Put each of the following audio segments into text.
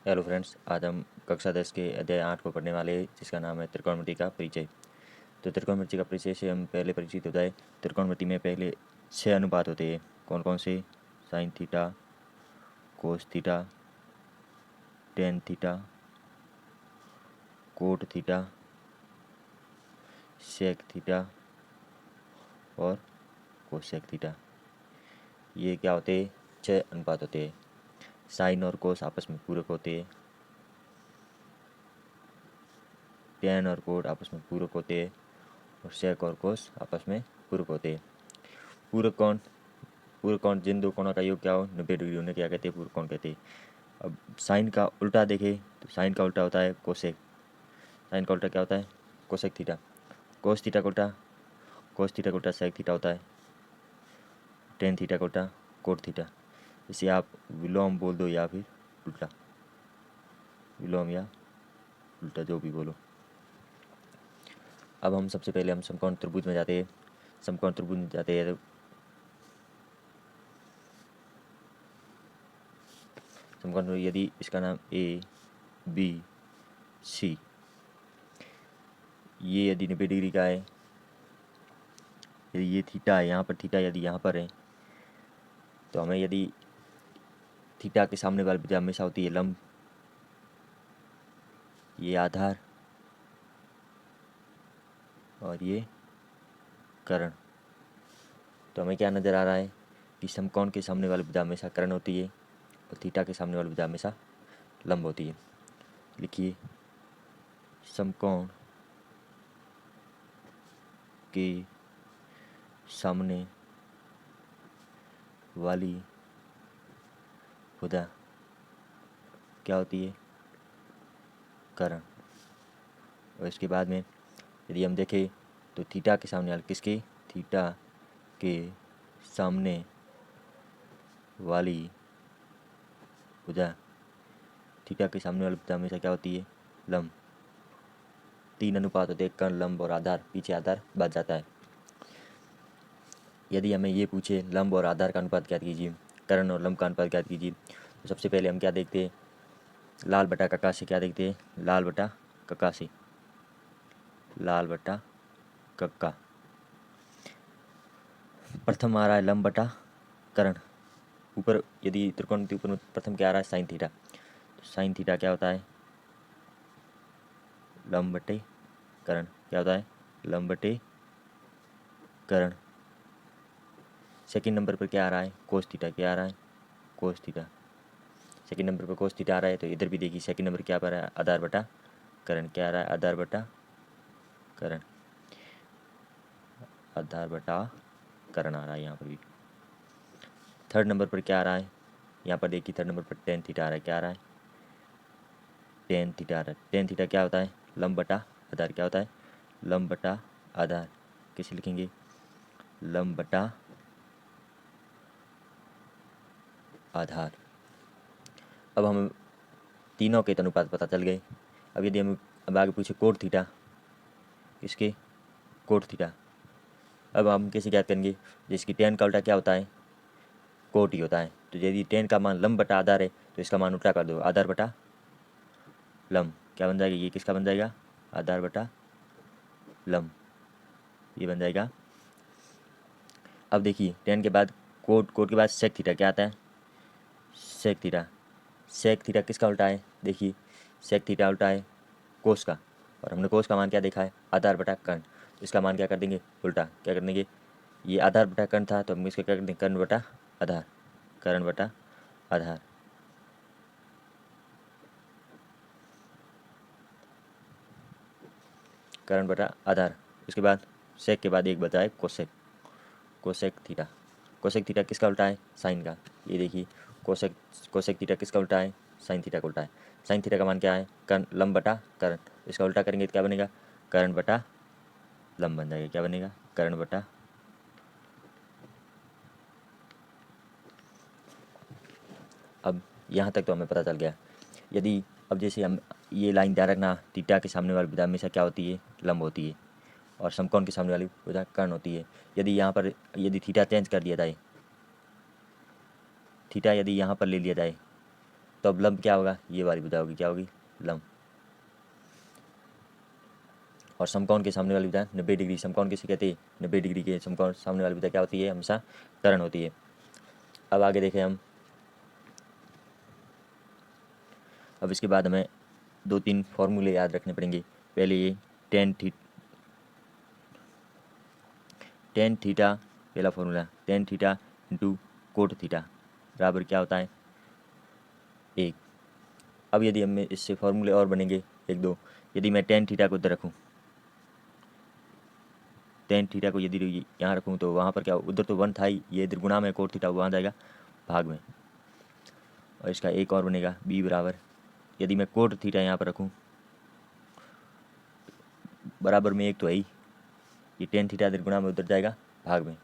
Hello friends, आज हम कक्षा 10 के अध्याय 8 को पढ़ने वाले हैं, जिसका नाम है त्रिकोणमिति का परिचय। तो त्रिकोणमिति का परिचय से हम पहले परिचित होता है। त्रिकोणमिति में पहले 6 अनुपात होते हैं। कौन कौन से? Sine theta, cos theta, tan theta, cot theta, sec theta और कोसेक थीटा। ये क्या होते हैं? 6 अनुपात होते हैं। साइन और कोस आपस में पूरक होते हैं। टेन और कोट आपस में पूरक होते हैं और सेक और कोस आपस में पूरक होते हैं। पूरक कोण, पूरक कोण जिन दो कोणों का योग क्या हो 90 डिग्री होने क्या कहते हैं? पूरक कोण कहते हैं। अब साइन का उल्टा देखें तो साइन का उल्टा होता है कोसेक। साइन का उल्टा क्या होता है? Cosec theta. कोस थीटा का उल्टा, कोस थीटा का उल्टा सेक थीटा होता है। टेन थीटा का उल्टा कोट थीटा। इसे आप विलोम बोल दो या फिर उल्टा, विलोम या उल्टा जो भी बोलो। अब हम सबसे पहले हम समकोण त्रिभुज में जाते हैं। समकोण त्रिभुज में जाते हैं तो समकोण यदि इसका नाम ए बी सी, ये यदि 90 डिग्री का है, यदि ये थीटा है, यहाँ पर थीटा यदि यहाँ पर है, तो हमें यदि थीटा के सामने वाली भुजा हमेशा होती है लंब, ये आधार और ये कर्ण। तो हमें क्या नज़र आ रहा है कि समकोण के सामने वाली भुजा हमेशा कर्ण होती है और थीटा के सामने वाली भुजा हमेशा लंब होती है। लिखिए, समकोण के सामने वाली भुजा क्या होती है? कर्ण। और इसके बाद में यदि हम देखें तो थीटा के सामने वाली किसके? थीटा के सामने वाली भुजा, थीटा के सामने वाली भुजा हमेशा क्या होती है? लंब। 3 अनुपात होते हैं, कर्ण, लंब और आधार। पीछे आधार बच जाता है। यदि हमें ये पूछे लंब और आधार का अनुपात ज्ञात कीजिए, कर्ण और लंब का अनुपात ज्ञात कीजिए, तो सबसे पहले हम क्या देखते हैं? लाल बटा कका से क्या देखते हैं? लाल बटा कका से, लाल बटा कक्का। प्रथम आ रहा है लंब बटा कर्ण। ऊपर यदि त्रिकोण के ऊपर में प्रथम क्या आ रहा है? Sine theta. तो साइन थीटा क्या होता है? लंब बटे कर्ण। क्या होता है? लंब बटे कर्ण। सेकंड नंबर पर क्या आ रहा है? Cos theta. क्या आ रहा है? Cos theta. सेकंड नंबर पर कोस थीटा आ रहा है, तो इधर भी देखिए सेकंड नंबर क्या पर है? आधार बटा कर्ण। क्या आ रहा है? आधार बटा कर्ण। आधार बटा कर्ण आ रहा है यहाँ पर भी। थर्ड नंबर पर क्या आ रहा है? यहाँ पर देखिए थर्ड नंबर पर टेन थीटा आ रहा है। क्या आ रहा है? टेन थीटा आ रहा है। टेन थीटा क्या होता है? लंब बटा आधार। क्या होता है? लंब बटा आधार। कैसे लिखेंगे? लंब बटा आधार। अब हम तीनों के अनुपात पता चल गए। अब यदि हम अब आगे पूछे कोट थीटा, इसके कोट थीटा, अब हम कैसे ज्ञात करेंगे? जिसकी टेन का उल्टा क्या होता है? कोट ही होता है। तो यदि टेन का मान लंब बटा आधार है तो इसका मान उल्टा कर दो, आधार बटा लंब। क्या बन जाएगा? ये किसका बन जाएगा? आधार बटा लंब, ये बन जाएगा। अब देखिए टेन के बाद कोट, कोट के बाद सेक थीटा। क्या आता है? Sec theta. सेक थीटा किसका उल्टा है? देखिए सेक थीटा उल्टा है कोस का, और हमने कोस का मान क्या देखा है? आधार बटा कर्ण। इसका मान क्या कर देंगे? उल्टा। क्या कर देंगे? ये आधार बटा कर्ण था तो हम इसका क्या कर देंगे? कर्ण बटा आधार। कर्ण बटा आधार। कर्ण बटा आधार। इसके बाद सेक के बाद एक बचा है cosec. Cosec theta. Cosec theta किसका उल्टा है? साइन का। ये देखिए कोसेक, कोसेक थीटा किसका उल्टा है? साइन थीटा का उल्टा है। साइन थीटा का मान क्या है? कर्ण, लंब बटा कर्ण। इसका उल्टा करेंगे तो क्या बनेगा? कर्ण बटा लंब बन जाएगा। क्या बनेगा? कर्ण बटा। अब यहाँ तक तो हमें पता चल गया। यदि अब जैसे हम ये लाइन ध्यान रखना, थीटा के सामने वाली भुजा हमेशा क्या होती है? लंब होती है, और समकोण के सामने वाली भुजा कर्ण होती है। यदि यहाँ पर यदि थीटा चेंज कर दिया जाए, थीटा यदि यहाँ पर ले लिया जाए तो अब लंब क्या होगा, ये वाली विधा होगी, क्या होगी, लंब। और समकोण के सामने वाली विधा 90 डिग्री, समकोण किसे कहते हैं, 90 डिग्री के समकोण सामने वाली विधा क्या होती है, हमेशा त्वरण होती है। अब आगे देखें हम, अब इसके बाद हमें 2-3 फॉर्मूले याद रखने पड़ेंगे। पहले ये टेन थीटा, पहला formula tan theta into cot theta बराबर क्या होता है, 1। अब यदि हमें इससे फॉर्मूले और बनेंगे 1-2, यदि मैं टेन थीटा को इधर रखूँ, टेन थीटा को यदि यहाँ रखूँ तो वहाँ पर क्या, उधर तो 1 था ही, ये इधर गुणा में कोट थीटा वहाँ जाएगा भाग में। और इसका एक और बनेगा b बराबर, यदि मैं कोट थीटा यहाँ पर रखूँ बराबर में 1 तो है ही, ये टेन थीटा इधर गुणा में उधर जाएगा भाग में।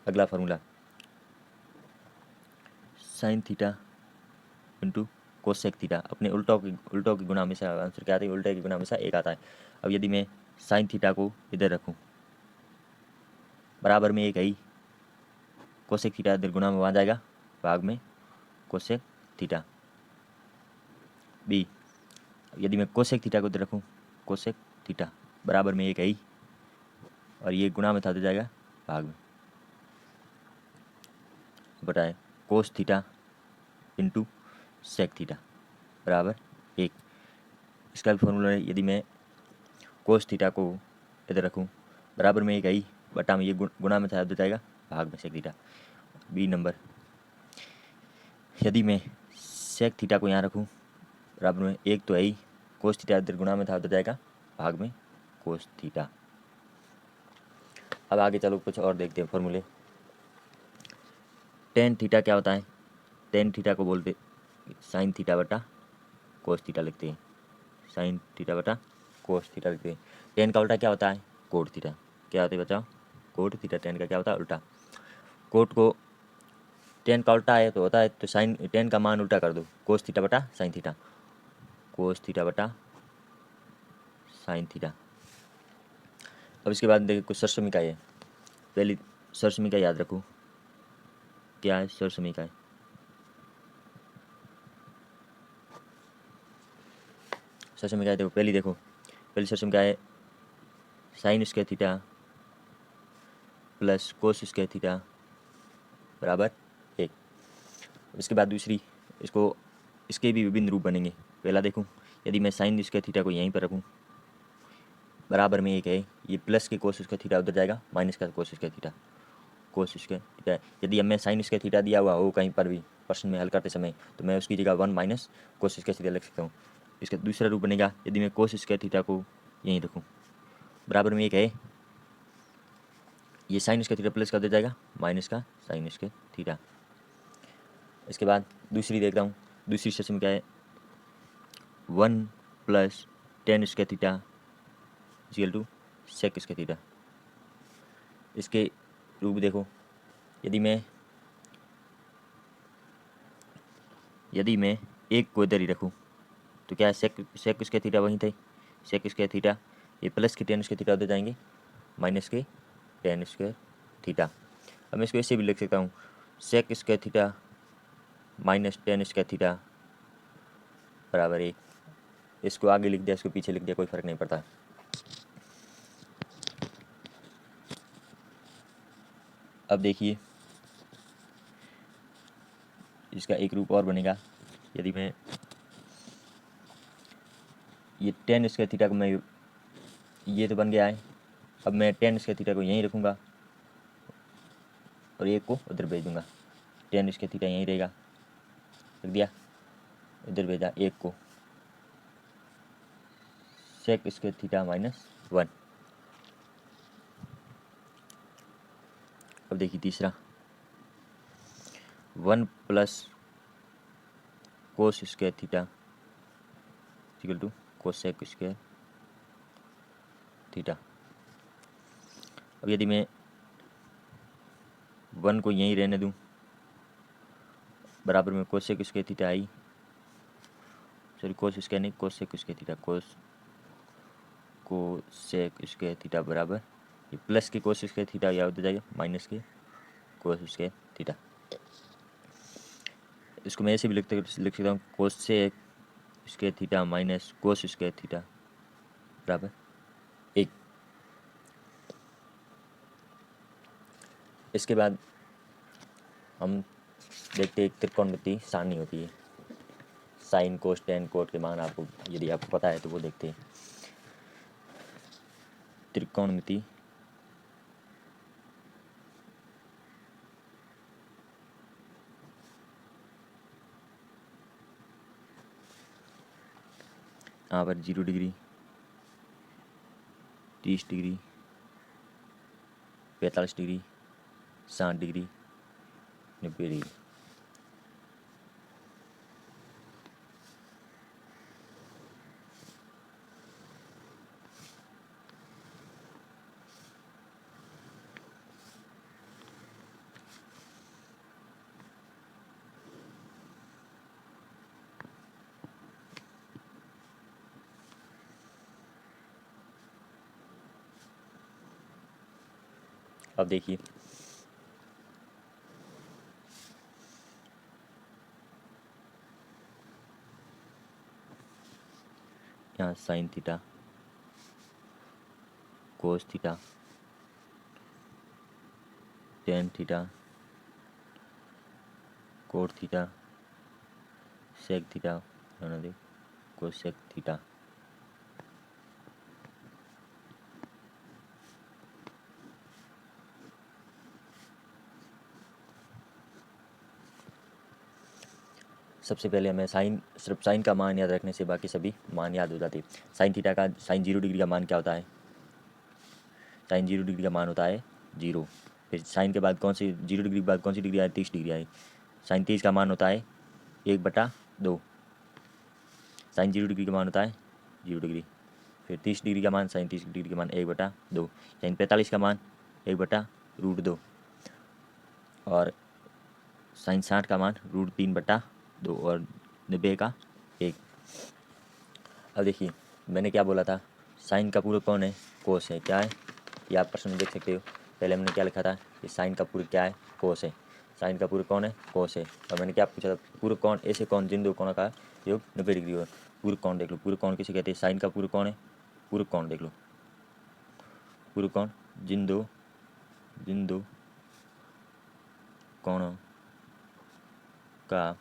अगला formula sine theta into cosec theta, अपने उल्टों की गुणा में से आंसर क्या आता है, उल्टे की गुणा में से 1 आता है। अब यदि मैं साइन थीटा को इधर रखूँ बराबर में 1 है ही, कोसेक थीटा इधर गुणा में वहाँ जाएगा भाग में कोसेक थीटा b। यदि मैं कोसेक थीटा को इधर रखूँ, कोसेक थीटा बराबर में 1 है ही, और ये गुणा में था तो जाएगा भाग में, बताए cos theta into sec theta बराबर 1। इसका भी फॉर्मूला है, यदि मैं कोस थीटा को इधर रखूँ बराबर में 1 है ही, बटा में ये गुणा में था तो जाएगा भाग में सेक थीटा। बी नंबर, यदि मैं सेक थीटा को यहाँ रखूँ बराबर में 1 तो है ही, कोस थीटा इधर गुणा में था तो जाएगा भाग में कोस थीटा। अब आगे चलो कुछ और देखते हैं फॉर्मूले। टेन थीटा क्या होता है, टेन थीटा को बोलते साइन थीटा बटा कोस थीटा लिखते हैं, साइन थीटा बटा कोस थीटा लिखते हैं। टेन का उल्टा क्या होता है, कोट थीटा। क्या होता है बताओ, कोट थीटा। टेन का क्या होता है, उल्टा। कोट को टेन का उल्टा है तो होता है, तो साइन टेन का मान उल्टा कर दो, कोस थीटा बटा साइन थीटा, कोस थीटा बटा साइन थीटा। अब इसके बाद देखिए कुछ सरसमीका है। पहली सरसमीका याद रखो, क्या है सरसमीका है, सरसमीका देखो, पहली सरसमीका है sine square theta plus cos square theta बराबर 1। इसके बाद दूसरी, इसके भी विभिन्न रूप बनेंगे। पहला देखूँ, यदि मैं साइन स्क्वायर थीटा को यहीं पर रखूँ बराबर में 1 है, ये प्लस के कोस स्क्वायर थीटा उधर जाएगा माइनस का कोस स्क्वायर थीटा, कोस स्क्वायर थीटा। यदि हमें साइन स्क्वायर थीटा दिया हुआ हो कहीं पर भी प्रश्न में हल करते समय, तो मैं उसकी जगह 1 माइनस कोस स्क्वायर थीटा लिख सकता हूँ। इसका दूसरा रूप बनेगा, यदि मैं कोस स्क्वायर थीटा को यहीं रखूँ बराबर में 1 है, ये साइन स्क्वायर थीटा प्लस का उधर जाएगा माइनस का साइन स्क्वायर थीटा। इसके बाद दूसरी देखता हूँ, दूसरी सेशन में क्या है, 1 plus tan square theta equal to sec square theta. इसके रूप देखो, यदि मैं एक को इधर ही रखूँ तो क्या है, सेक स्क्वायर थीटा वहीं थे, सेक स्क्वायर थीटा, ये प्लस के टेन स्क्वायर थीटा उधर जाएंगे माइनस के टेन स्क्वायर थीटा। अब मैं इसको ऐसे भी लिख सकता हूँ, sec square theta minus tan square theta बराबर 1। इसको आगे लिख दिया, इसको पीछे लिख दिया, कोई फ़र्क नहीं पड़ता। अब देखिए इसका एक रूप और बनेगा, यदि मैं ये टेन स्क्वायर थीटा को मैं, ये तो बन गया है, अब मैं टेन स्क्वायर थीटा को यहीं रखूँगा और एक को उधर भेज दूँगा, टेन स्क्वायर थीटा यहीं रहेगा, रख दिया, इधर भेजा एक को, सेक स्क्वायर थीटा माइनस 1। अब देखिए तीसरा, 1 plus cos square theta equal to cosec square theta. अब यदि मैं 1 को यहीं रहने दूं बराबर में कोसेक स्क्वायर थीटा आई, सॉरी कोस स्क्वायर नहीं, cosec square theta, cosec square theta बराबर ये प्लस के कोस स्क्वायर थीटा या उधर जाएगा माइनस के कोस स्क्वायर थीटा। इसको मैं ऐसे भी लिख सकता हूँ cosec square theta minus cos square theta बराबर 1। इसके बाद हम देखते हैं एक त्रिकोणमिति सारणी होती है। साइन कोस टेन कोट के मान आपको यदि आपको पता है तो वो देखते हैं। त्रिकोणमिति यहाँ पर 0 degree 30 degree 45 degree 60 degree 90 degree. अब देखिए यहाँ sine theta cos theta tan theta cot theta sec theta cosec theta. सबसे पहले हमें सिर्फ साइन का मान याद रखने से बाकी सभी मान याद हो जाते हैं। साइन थीटा का साइन 0 डिग्री का मान क्या होता है? साइन 0 डिग्री का मान होता है 0। फिर साइन के बाद कौन सी 0 डिग्री के बाद कौन सी डिग्री आए? 30 डिग्री आए। साइन 30 का मान होता है 1/2। साइन 0 डिग्री का मान होता है 0 डिग्री। फिर 30 डिग्री का मान साइन 30 डिग्री का मान 1/2। साइन 45 का मान 1/√2 और साइन 60 का मान √3/2 और 90 का 1। अब देखिए मैंने क्या बोला था, साइन का पूरक कौन है? कोस है। क्या है ये आप प्रश्न में देख सकते हो। पहले हमने क्या लिखा था कि साइन का पूरक क्या है? कोस है। साइन का पूरक कौन है? कोस है। और मैंने क्या पूछा था? पूरक कौन? ऐसे कौन जिन दो कोणों का योग 90 डिग्री हो। पूरक कौन देख लो। पूरक कौन किसे कहते हैं? साइन का पूरक कौन है? पूरक कौन देख लो। पूरक कौन? जिन दो कोणों का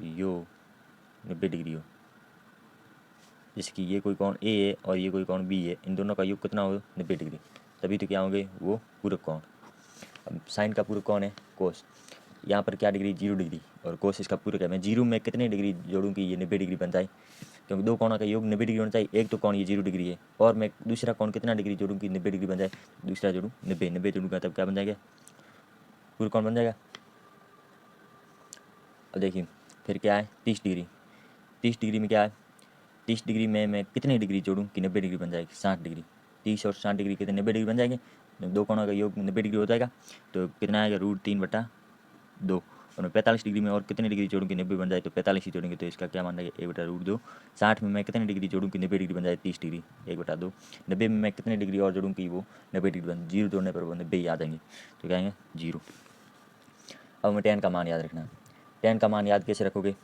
योग 90 डिग्री हो। जैसे कि ये कोई कोण ए है और ये कोई कोण बी है, इन दोनों का योग कितना हो? 90 डिग्री। तभी तो क्या होंगे? वो पूरक कोण। अब साइन का पूरक कौन है? कोस। यहाँ पर क्या डिग्री? 0 डिग्री और कोस इसका पूरक है। मैं 0 में कितने डिग्री जोड़ूँ कि ये 90 डिग्री बन जाए? क्योंकि दो कोणों का योग 90 डिग्री होना चाहिए। एक तो कोण ये 0 डिग्री है और मैं दूसरा कोण कितना डिग्री जोड़ूँ कि 90 डिग्री बन जाए? दूसरा जोड़ूँ 90 जोड़ूँगा तब क्या बन जाएगा? पूरक कोण बन जाएगा। अब देखिए फिर क्या है? 30 डिग्री। 30 डिग्री में क्या है? 30 डिग्री में मैं कितने डिग्री जोड़ूँ कि 90 डिग्री बन जाएगी? 60 डिग्री। 30 और 60 डिग्री कितने? 90 डिग्री बन जाएंगे। दो कोणों का योग 90 डिग्री हो जाएगा तो कितना आएगा? √3/2। और मैं 45 डिग्री में और कितने डिग्री जोड़ूँ कि 90 बन जाए? तो 45 ही जोड़ेंगे तो इसका क्या मान जाएगा? 1/√2। 60 में मैं कितने डिग्री जोड़ूँ कि 90 डिग्री बन जाए? 30 डिग्री 1/2। 90 में मैं कितने डिग्री और जोड़ूँ कि वो 90 डिग्री बन? 0 जोड़ने पर वो 90 ही आ जाएंगे तो क्या आएंगे? 0। अब हमें टेन का मान याद रखना है। टेन का मान याद कैसे रखोगे?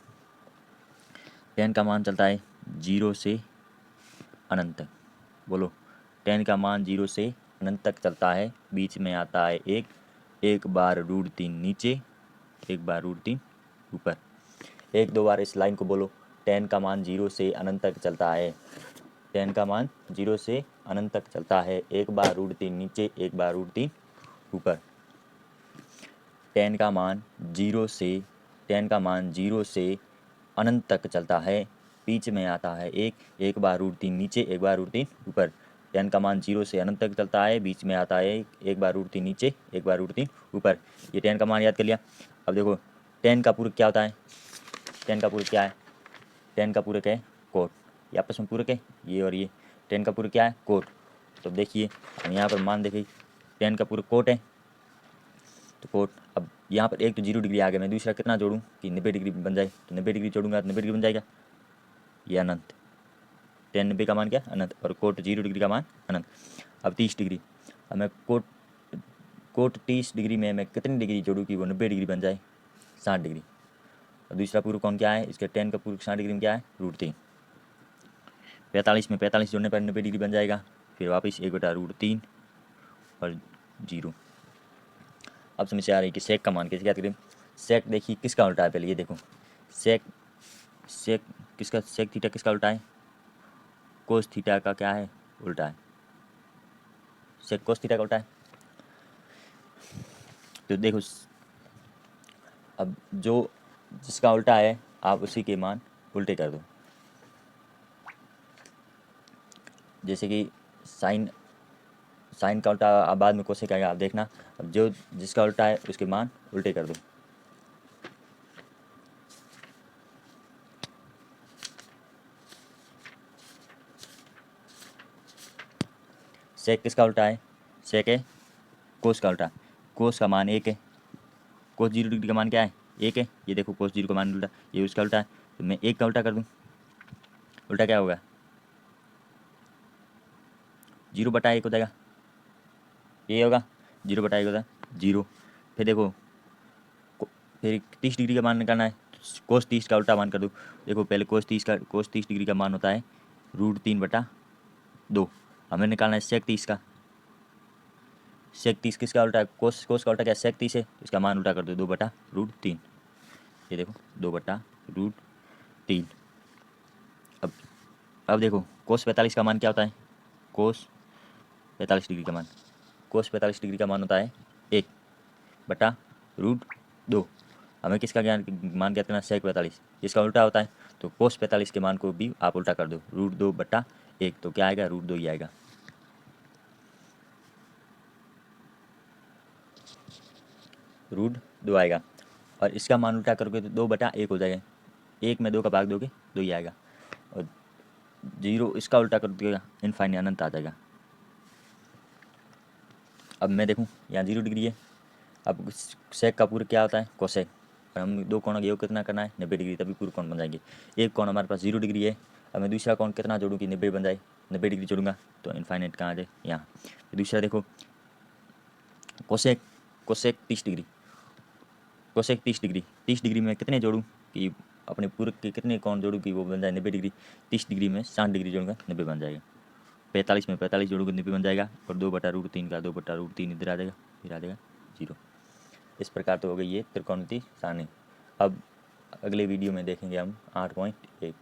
टेन का मान चलता है 0 से अनंत तक। बोलो। टेन का मान 0 से अनंत तक चलता है। बीच में आता है एक बार √3 नीचे, एक बार √3 ऊपर। एक दो बार इस लाइन को बोलो। टेन का मान 0 से अनंत तक चलता है। टेन का मान 0 से अनंत तक चलता है। एक बार √3 नीचे, एक बार √3 ऊपर। टेन का मान 0 से अनंत तक चलता है। बीच में आता है एक बार √3 नीचे, एक बार √3 ऊपर। टेन का मान 0 से अनंत तक चलता है। बीच में आता है एक बार √3 नीचे, एक बार √3 ऊपर। ये टेन का मान याद कर लिया। अब देखो टेन का पूरक क्या होता है? टेन का पूरक क्या है? टेन का पूरक है कोट। ये आपस में पूरक है ये और ये। टेन का पूरक क्या है? कोट। तो देखिए हम यहाँ पर मान देखिए टेन का पूरक कोट है तो कोट। अब यहाँ पर एक तो 0 डिग्री आ गया, मैं दूसरा कितना जोड़ूँ कि 90 डिग्री बन जाए? तो 90 डिग्री जोड़ूंगा तो 90 डिग्री बन जाएगा। ये अनंत। टेन 90 का मान क्या? अनंत। और कोट 0 डिग्री का मान अनंत। अब 30 डिग्री। अब मैं कोट 30 डिग्री में मैं कितनी डिग्री जोड़ूँ कि वो 90 डिग्री बन जाए? 60 डिग्री। और दूसरा पूर्व कोण क्या है, इसके tan का पूर्व 60 डिग्री में क्या है, √3। 45 में 45 जोड़ने पर 90 डिग्री बन जाएगा। फिर वापस 1/√3 और 0। अब समस्या आ रही है कि सेक का मान कैसे ज्ञात करें। सेक देखिए किसका उल्टा है, पहले ये देखो, सेक सेक किसका, सेक थीटा किसका उल्टा है, कोस थीटा का क्या है, उल्टा है। सेक कोस थीटा का उल्टा है। तो देखो अब जो जिसका उल्टा है आप उसी के मान उल्टे कर दो। जैसे कि साइन साइन का उल्टा आप बाद में कोसेक आएगा, आप देखना। अब जो जिसका उल्टा है उसके मान उल्टे कर दो। सेक किसका उल्टा है, सेक है कोस का उल्टा। कोस का मान 1 है, कोस 0 डिग्री का मान क्या है, 1 है। ये देखो कोस 0 का मान उल्टा, ये उसका उल्टा है, तो मैं 1 का उल्टा कर दूँ। उल्टा क्या होगा, 0/1 हो जाएगा, ये होगा 0/1 होता है 0। फिर देखो फिर 30 डिग्री का मान निकालना है, कोस 30 का उल्टा मान कर दो। देखो पहले कोस 30 डिग्री का मान होता है √3/2। हमें निकालना है सेक 30 का। सेक 30 किसका उल्टा है, कोस का उल्टा क्या, सेक 30 है, इसका मान उल्टा कर दो 2/√3। ये देखो 2/√3। अब देखो कोस 45 का मान क्या होता है, कोस 45 डिग्री का मान, कोस 45 डिग्री का मान होता है 1/√2। हमें किसका मान ज्ञात करना, सेक 45, इसका उल्टा होता है। तो कोस 45 के मान को भी आप उल्टा कर दो, √2/1, तो क्या आएगा, √2 ही आएगा। √2 आएगा। और इसका मान उल्टा करोगे तो 2/1 हो जाएगा। 1 में 2 का भाग दोगे 2 ही आएगा। और 0 इसका उल्टा कर दिएगा, इनफाइनाइट अनंत आ जाएगा। अब मैं देखूँ यहाँ 0 डिग्री है। अब सेक का पूर्व क्या होता है, कोसेक। और हम दो कोणों का योग कितना करना है, 90 डिग्री, तभी पूर्व कोण बन जाएंगे। एक कोण हमारे पास 0 डिग्री है। अब मैं दूसरा कोण कितना जोड़ूँ कि 90 बन जाए, 90 डिग्री जोड़ूंगा तो इनफाइनाइट कहाँ आ जाए, यहाँ। दूसरा देखो cosec, cosec 30 degree, cosec 30 degree, 30 degree में कितने जोड़ूँ कि अपने पूर्व के कितने कोण जोड़ूँ कि वो बन जाए 90 डिग्री। 30 डिग्री में 60 डिग्री जोड़ूंगा 90 बन जाएगा। 45 में 45 जोड़ूंगा 90 बन जाएगा। और 2/√3 का 2/√3 इधर आ जाएगा, फिर आ जाएगा 0। इस प्रकार तो हो गई ये त्रिकोणमिति सारणी। अब अगले वीडियो में देखेंगे हम 8.1।